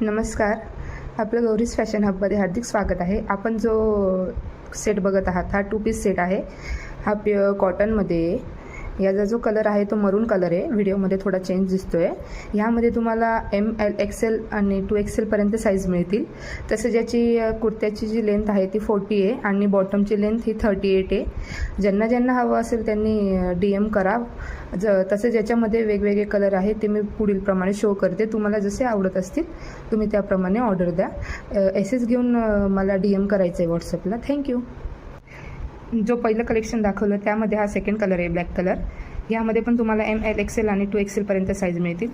नमस्कार. आपलं गौरीज फॅशन हबमध्ये हार्दिक स्वागत आहे. आपण जो सेट बघत आहात हा 2 पीस सेट आहे. हा प्युअर कॉटनमध्ये आहे. याचा जो कलर आहे तो मरून कलर आहे. व्हिडिओमध्ये थोडा चेंज दिसतोय. ह्यामध्ये तुम्हाला ML XL आणि 2XL पर्यंत साईज मिळतील. तसं ज्याची कुर्त्याची जी लेंथ आहे ती 40 आहे आणि बॉटमची लेंथ ही 38 आहे. ज्यांना हवं असेल त्यांनी DM करा. तसं ज्याच्यामध्ये वेगवेगळे कलर आहेत ते मी पुढील प्रमाणे शो करते. तुम्हाला जसे आवडत असतील तुम्ही त्याप्रमाणे ऑर्डर द्या. SS घेऊन मला DM करायचं आहे व्हॉट्सअपला. थँक्यू. जो पहिलं कलेक्शन दाखवलं त्यामध्ये हा सेकंड कलर आहे, ब्लॅक कलर. ह्यामध्ये पण तुम्हाला ML XL आणि 2XL पर्यंत साईज मिळतील.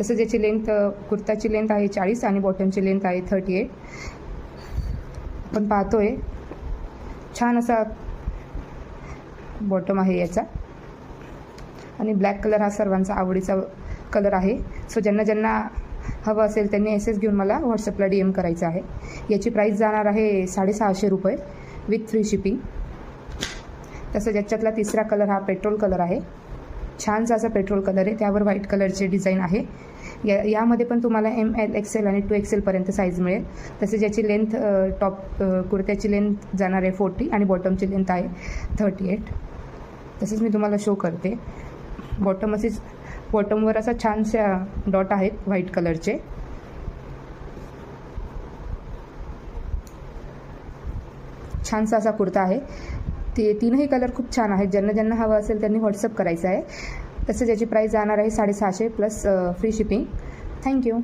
तसं ज्याची लेंथ कुर्ताची लेंथ आहे 40 आणि बॉटमची लेंथ आहे 38. आपण पाहतोय छान असा बॉटम आहे याचा आणि ब्लॅक कलर हा सर्वांचा आवडीचा कलर आहे. सो ज्यांना हवं असेल त्यांनी SS घेऊन मला व्हॉट्सअपला DM करायचं आहे. याची प्राईस जाणार आहे 650 रुपये विथ फ्री शिपिंग. तसं ज्याच्यातला तिसरा कलर हा पेट्रोल कलर आहे. छानसा असा पेट्रोल कलर आहे. त्यावर व्हाईट कलरचे डिझाईन आहे. यामध्ये पण तुम्हाला ML XL आणि 2XL पर्यंत साईज मिळेल. तसे ज्याची लेंथ कुर्त्याची लेंथ जाणार आहे 40 आणि बॉटमची लेंथ आहे 38. तसेच मी तुम्हाला शो करते. बॉटमवर असा छानशा डॉट आहेत व्हाईट कलरचे. छानसा असा कुर्ता आहे. ते तीनही कलर खूप छान आहेत. ज्यांना हवं असेल त्यांनी व्हॉट्सअप करायचं आहे. तसं ज्याची प्राईस जाणार आहे 650 प्लस फ्री शिपिंग. थँक्यू.